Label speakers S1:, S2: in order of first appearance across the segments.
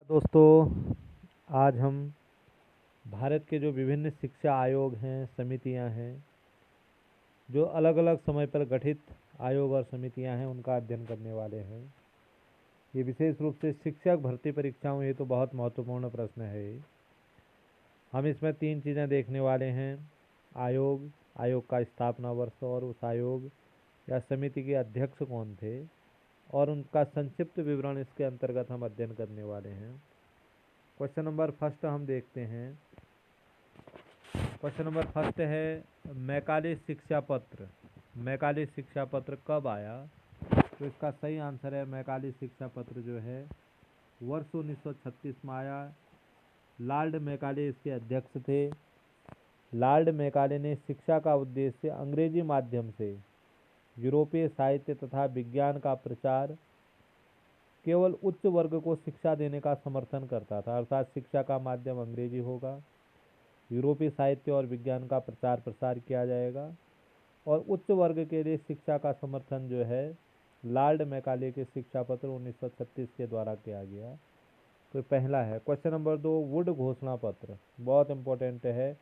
S1: दोस्तों, आज हम भारत के जो विभिन्न शिक्षा आयोग हैं, समितियां हैं, जो अलग अलग समय पर गठित आयोग और समितियां हैं, उनका अध्ययन करने वाले हैं। ये विशेष रूप से शिक्षक भर्ती परीक्षाओं ये तो बहुत महत्वपूर्ण प्रश्न है। हम इसमें तीन चीज़ें देखने वाले हैं। आयोग, आयोग का स्थापना वर्ष और उस आयोग या समिति के अध्यक्ष कौन थे, और उनका संक्षिप्त विवरण इसके अंतर्गत हम अध्ययन करने वाले हैं। क्वेश्चन नंबर फर्स्ट हम देखते हैं। क्वेश्चन नंबर फर्स्ट है, मैकाले शिक्षा पत्र। मैकाले शिक्षा पत्र कब आया? तो इसका सही आंसर है, मैकाले शिक्षा पत्र जो है वर्ष 1936 में आया। लॉर्ड मैकाले इसके अध्यक्ष थे। लॉर्ड मैकाले ने शिक्षा का उद्देश्य अंग्रेजी माध्यम से यूरोपीय साहित्य तथा विज्ञान का प्रचार, केवल उच्च वर्ग को शिक्षा देने का समर्थन करता था। अर्थात शिक्षा का माध्यम अंग्रेजी होगा, यूरोपीय साहित्य और विज्ञान का प्रचार प्रसार किया जाएगा, और उच्च वर्ग के लिए शिक्षा का समर्थन जो है लॉर्ड मैकाले के शिक्षा पत्र 1936 के द्वारा किया गया। तो पहला है। क्वेश्चन नंबर 2, वुड घोषणा पत्र बहुत इंपॉर्टेंट है।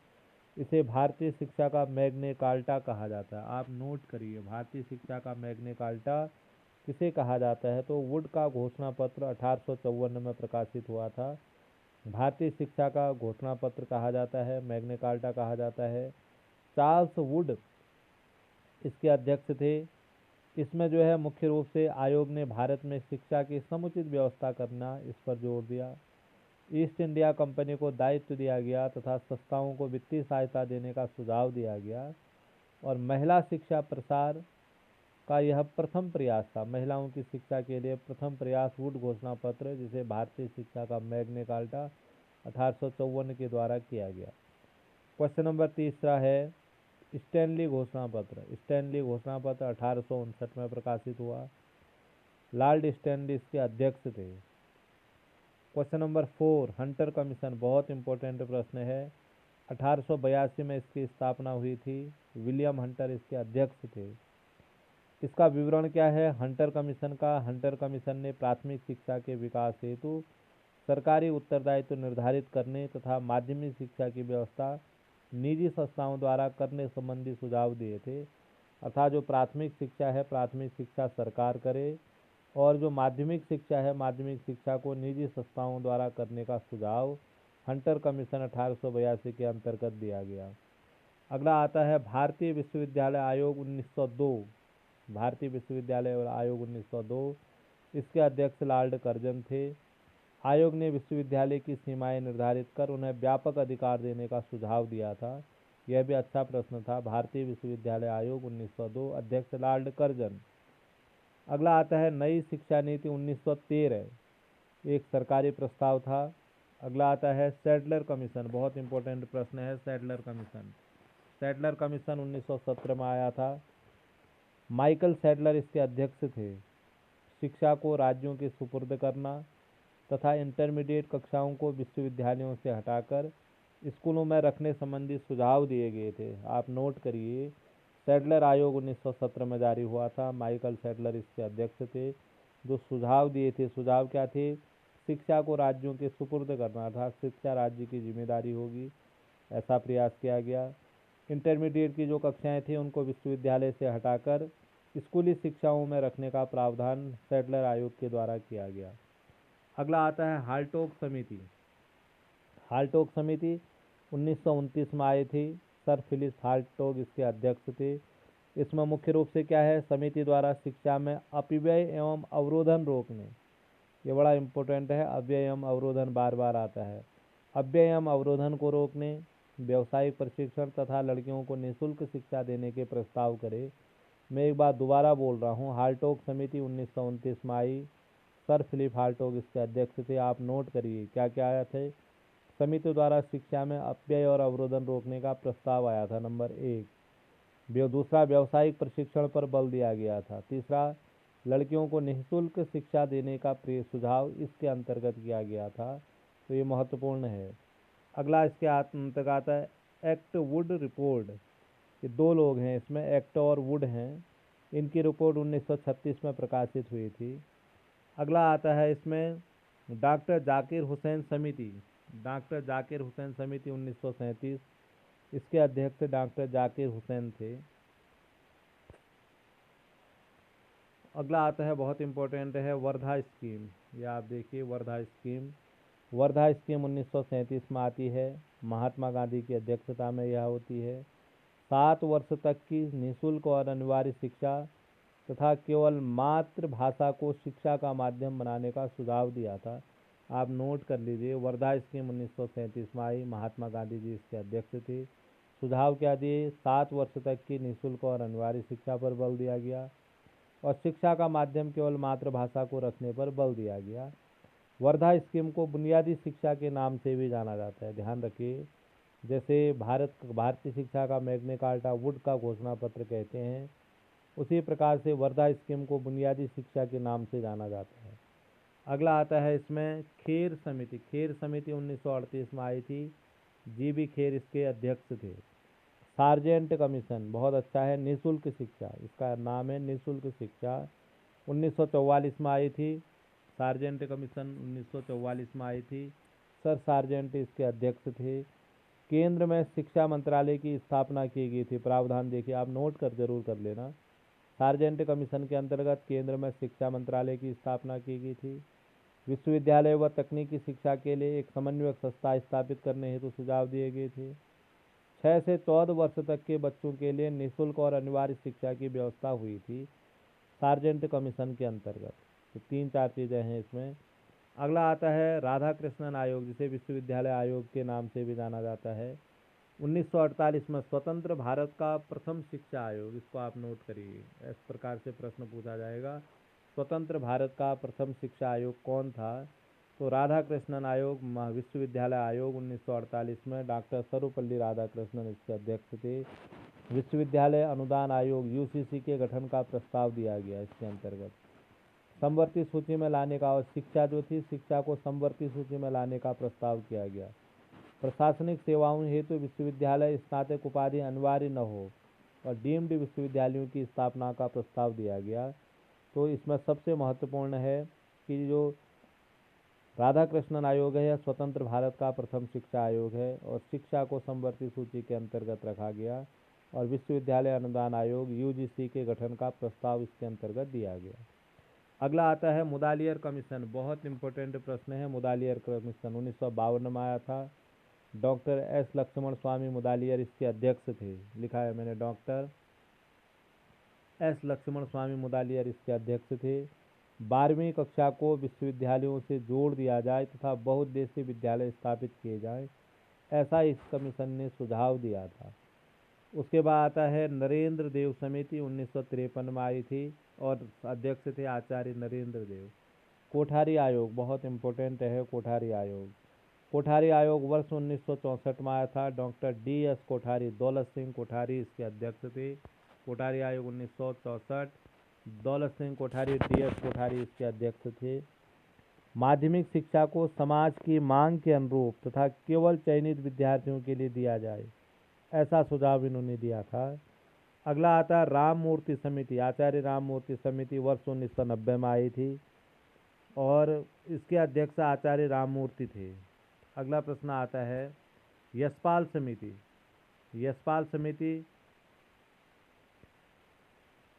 S1: इसे भारतीय शिक्षा का मैग्ने कार्टा कहा जाता है। आप नोट करिए, भारतीय शिक्षा का मैग्ने कार्टा किसे कहा जाता है? तो वुड का घोषणा पत्र 1854 में प्रकाशित हुआ था। भारतीय शिक्षा का घोषणा पत्र कहा जाता है, मैग्ने कार्टा कहा जाता है। चार्ल्स वुड इसके अध्यक्ष थे। इसमें जो है मुख्य रूप से आयोग ने भारत में शिक्षा की समुचित व्यवस्था करना, इस पर जोर दिया। ईस्ट इंडिया कंपनी को दायित्व दिया गया तथा संस्थाओं को वित्तीय सहायता देने का सुझाव दिया गया, और महिला शिक्षा प्रसार का यह प्रथम प्रयास था। महिलाओं की शिक्षा के लिए प्रथम प्रयास वुड घोषणा पत्र, जिसे भारतीय शिक्षा का मैग्ने कार्टा 1854 के द्वारा किया गया। क्वेश्चन नंबर तीसरा है, स्टैनली घोषणा पत्र। स्टैनली घोषणा पत्र 1859 में प्रकाशित हुआ। लॉर्ड स्टैनली इसके अध्यक्ष थे। क्वेश्चन नंबर 4, हंटर कमीशन बहुत इंपॉर्टेंट प्रश्न है। 1882 में इसकी स्थापना हुई थी। विलियम हंटर इसके अध्यक्ष थे। इसका विवरण क्या है हंटर कमीशन का? हंटर कमीशन ने प्राथमिक शिक्षा के विकास हेतु सरकारी उत्तरदायित्व निर्धारित करने तथा माध्यमिक शिक्षा की व्यवस्था निजी संस्थाओं द्वारा करने संबंधी सुझाव दिए थे। अर्थात जो प्राथमिक शिक्षा है, प्राथमिक शिक्षा सरकार करे, और जो माध्यमिक शिक्षा है, माध्यमिक शिक्षा को निजी संस्थाओं द्वारा करने का सुझाव हंटर कमीशन 1882 के अंतर्गत दिया गया। अगला आता है भारतीय विश्वविद्यालय आयोग 1902। भारतीय विश्वविद्यालय आयोग 1902, इसके अध्यक्ष लॉर्ड कर्जन थे। आयोग ने विश्वविद्यालय की सीमाएं निर्धारित कर उन्हें व्यापक अधिकार देने का सुझाव दिया था। यह भी अच्छा प्रश्न था। भारतीय विश्वविद्यालय आयोग 1902, अध्यक्ष लॉर्ड कर्जन। अगला आता है नई शिक्षा नीति 1913, एक सरकारी प्रस्ताव था। अगला आता है सैडलर कमीशन, बहुत इंपॉर्टेंट प्रश्न है। सैडलर कमीशन, सैडलर कमीशन 1917 में आया था। माइकल सैडलर इसके अध्यक्ष थे। शिक्षा को राज्यों के सुपुर्द करना तथा इंटरमीडिएट कक्षाओं को विश्वविद्यालयों से हटाकर स्कूलों में रखने संबंधी सुझाव दिए गए थे। आप नोट करिए, सैडलर आयोग 1917 में जारी हुआ था। माइकल सैडलर इसके अध्यक्ष थे। जो सुझाव दिए थे, सुझाव क्या थे? शिक्षा को राज्यों के सुपुर्द करना था, शिक्षा राज्य की जिम्मेदारी होगी, ऐसा प्रयास किया गया। इंटरमीडिएट की जो कक्षाएं थी उनको विश्वविद्यालय से हटाकर स्कूली शिक्षाओं में रखने का प्रावधान सैडलर आयोग के द्वारा किया गया। अगला आता है हाल्टोक समिति। हाल्टोक समिति 1929 में आई थी। सर फिलिप हाल्टोक इसके अध्यक्ष थे। इसमें मुख्य रूप से क्या है? समिति द्वारा शिक्षा में अपव्यय एवं अवरोधन रोकने, ये बड़ा इंपॉर्टेंट है। अपव्यय एवं अवरोधन बार बार आता है। अपव्यय एवं अवरोधन को रोकने, व्यावसायिक प्रशिक्षण तथा लड़कियों को निःशुल्क शिक्षा देने के प्रस्ताव करे। मैं एक बार दोबारा बोल रहा हूँ, हाल्टोक समिति 1929 में आई। सर फिलिप हाल्टोक इसके अध्यक्ष थे। आप नोट करिए क्या क्या आया थे। समिति द्वारा शिक्षा में अपव्यय और अवरोधन रोकने का प्रस्ताव आया था, नंबर 1। दूसरा, व्यावसायिक प्रशिक्षण पर बल दिया गया था। तीसरा, लड़कियों को निःशुल्क शिक्षा देने का सुझाव इसके अंतर्गत किया गया था। तो ये महत्वपूर्ण है। अगला इसके अंतर्गत आता है एक्ट वुड रिपोर्ट। ये दो लोग हैं इसमें, एक्ट और वुड हैं। इनकी रिपोर्ट 1936 में प्रकाशित हुई थी। अगला आता है इसमें डॉक्टर जाकिर हुसैन समिति, डॉक्टर जाकिर हुसैन समिति 1937, इसके अध्यक्ष डॉक्टर जाकिर हुसैन थे। अगला आता है, बहुत इंपॉर्टेंट है, वर्धा स्कीम। यह आप देखिए, वर्धा स्कीम। वर्धा स्कीम 1937 में आती है, महात्मा गांधी की अध्यक्षता में यह होती है। 7 वर्ष तक की निःशुल्क और अनिवार्य शिक्षा तथा केवल मातृभाषा को शिक्षा का माध्यम बनाने का सुझाव दिया था। आप नोट कर लीजिए, वर्धा स्कीम 1937 में आई, महात्मा गांधी जी इसके अध्यक्ष थे। सुझाव क्या दिए? 7 वर्ष तक की निःशुल्क और अनिवार्य शिक्षा पर बल दिया गया और शिक्षा का माध्यम केवल मातृभाषा को रखने पर बल दिया गया। वर्धा स्कीम को बुनियादी शिक्षा के नाम से भी जाना जाता है, ध्यान रखिए। जैसे भारतीय शिक्षा का मैग्ना कार्टा वुड का घोषणा पत्र कहते हैं, उसी प्रकार से वर्धा स्कीम को बुनियादी शिक्षा के नाम से जाना जाता है। अगला आता है इसमें खेर समिति। खेर समिति 1938 में आई थी, जीबी खेर इसके अध्यक्ष थे। सार्जेंट कमीशन, बहुत अच्छा है, निःशुल्क शिक्षा, इसका नाम है निःशुल्क शिक्षा, 1944 में आई थी। सार्जेंट कमीशन 1944 में आई थी, सर सार्जेंट इसके अध्यक्ष थे। केंद्र में शिक्षा मंत्रालय की स्थापना की गई थी, प्रावधान देखिए, आप नोट कर जरूर कर लेना। सार्जेंट कमीशन के अंतर्गत केंद्र में शिक्षा मंत्रालय की स्थापना की गई थी। विश्वविद्यालय व तकनीकी शिक्षा के लिए एक समन्वयक संस्था स्थापित करने हेतु सुझाव दिए गए थे। 6 से 14 वर्ष तक के बच्चों के लिए निःशुल्क और अनिवार्य शिक्षा की व्यवस्था हुई थी सार्जेंट कमीशन के अंतर्गत। तो 3-4 चीज़ें हैं इसमें। अगला आता है राधा कृष्णन आयोग, जिसे विश्वविद्यालय आयोग के नाम से भी जाना जाता है। 1948 में स्वतंत्र भारत का प्रथम शिक्षा आयोग, इसको आप नोट करिए, इस प्रकार से प्रश्न पूछा जाएगा। स्वतंत्र भारत का प्रथम शिक्षा आयोग कौन था? तो राधा कृष्णन आयोग, विश्वविद्यालय आयोग 1948 में डॉक्टर सर्वपल्ली राधाकृष्णन इसके अध्यक्ष थे। विश्वविद्यालय अनुदान आयोग यूसीसी के गठन का प्रस्ताव दिया गया इसके अंतर्गत। समवर्ती सूची में लाने का, और शिक्षा जो थी, शिक्षा को समवर्ती सूची में लाने का प्रस्ताव किया गया। प्रशासनिक सेवाओं हेतु विश्वविद्यालय स्नातक उपाधि अनिवार्य न हो और डीम्ड विश्वविद्यालयों की स्थापना का प्रस्ताव दिया गया। तो इसमें सबसे महत्वपूर्ण है कि जो राधा कृष्णन आयोग है, यह स्वतंत्र भारत का प्रथम शिक्षा आयोग है और शिक्षा को समवर्ती सूची के अंतर्गत रखा गया और विश्वविद्यालय अनुदान आयोग यूजीसी के गठन का प्रस्ताव इसके अंतर्गत दिया गया। अगला आता है मुदालियर कमीशन, बहुत इंपॉर्टेंट प्रश्न है। मुदालियर कमीशन 1952 में आया था। डॉक्टर एस लक्ष्मण स्वामी मुदालियर इसके अध्यक्ष थे, लिखा है मैंने, डॉक्टर एस लक्ष्मण स्वामी मुदालियर इसके अध्यक्ष थे। 12वीं कक्षा को विश्वविद्यालयों से जोड़ दिया जाए तथा बहुउद्देशीय विद्यालय स्थापित किए जाएं, ऐसा इस कमीशन ने सुझाव दिया था। उसके बाद आता है नरेंद्र देव समिति, 1953 में आई थी और अध्यक्ष थे आचार्य नरेंद्र देव। कोठारी आयोग, बहुत इंपॉर्टेंट है कोठारी आयोग। कोठारी आयोग वर्ष 1964 में आया था। डॉक्टर DS कोठारी, दौलत सिंह कोठारी इसके अध्यक्ष थे। कोठारी आयोग 1964, दौलत सिंह कोठारी, DS कोठारी इसके अध्यक्ष थे। माध्यमिक शिक्षा को समाज की मांग के अनुरूप तथा केवल चयनित विद्यार्थियों के लिए दिया जाए, ऐसा सुझाव इन्होंने दिया था। अगला आता है राम मूर्ति समिति। आचार्य राम मूर्ति समिति वर्ष 1990 में आई थी और इसके अध्यक्ष आचार्य राम मूर्ति थे। अगला प्रश्न आता है यशपाल समिति। यशपाल समिति,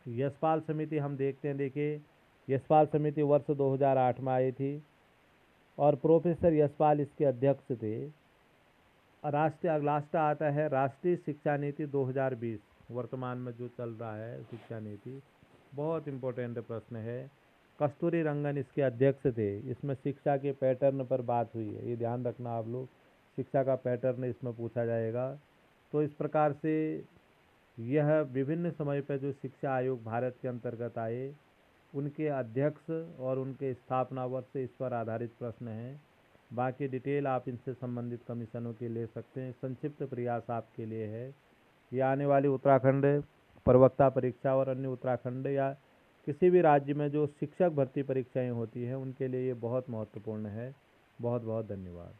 S1: यशपाल समिति हम देखते हैं, देखिए, यशपाल समिति वर्ष 2008 में आई थी और प्रोफेसर यशपाल इसके अध्यक्ष थे। राष्ट्रीय, लास्ट आता है राष्ट्रीय शिक्षा नीति 2020, वर्तमान में जो चल रहा है शिक्षा नीति, बहुत इंपॉर्टेंट प्रश्न है। कस्तूरी रंगन इसके अध्यक्ष थे। इसमें शिक्षा के पैटर्न पर बात हुई है, ये ध्यान रखना आप लोग, शिक्षा का पैटर्न इसमें पूछा जाएगा। तो इस प्रकार से यह विभिन्न समय पर जो शिक्षा आयोग भारत के अंतर्गत आए, उनके अध्यक्ष और उनके स्थापना वर्ष, इस पर आधारित प्रश्न हैं। बाकी डिटेल आप इनसे संबंधित कमीशनों के ले सकते हैं। संक्षिप्त प्रयास आपके लिए है। ये आने वाली उत्तराखंड प्रवक्ता परीक्षा और अन्य उत्तराखंड या किसी भी राज्य में जो शिक्षक भर्ती परीक्षाएं होती हैं, उनके लिए ये बहुत महत्वपूर्ण है। बहुत बहुत धन्यवाद।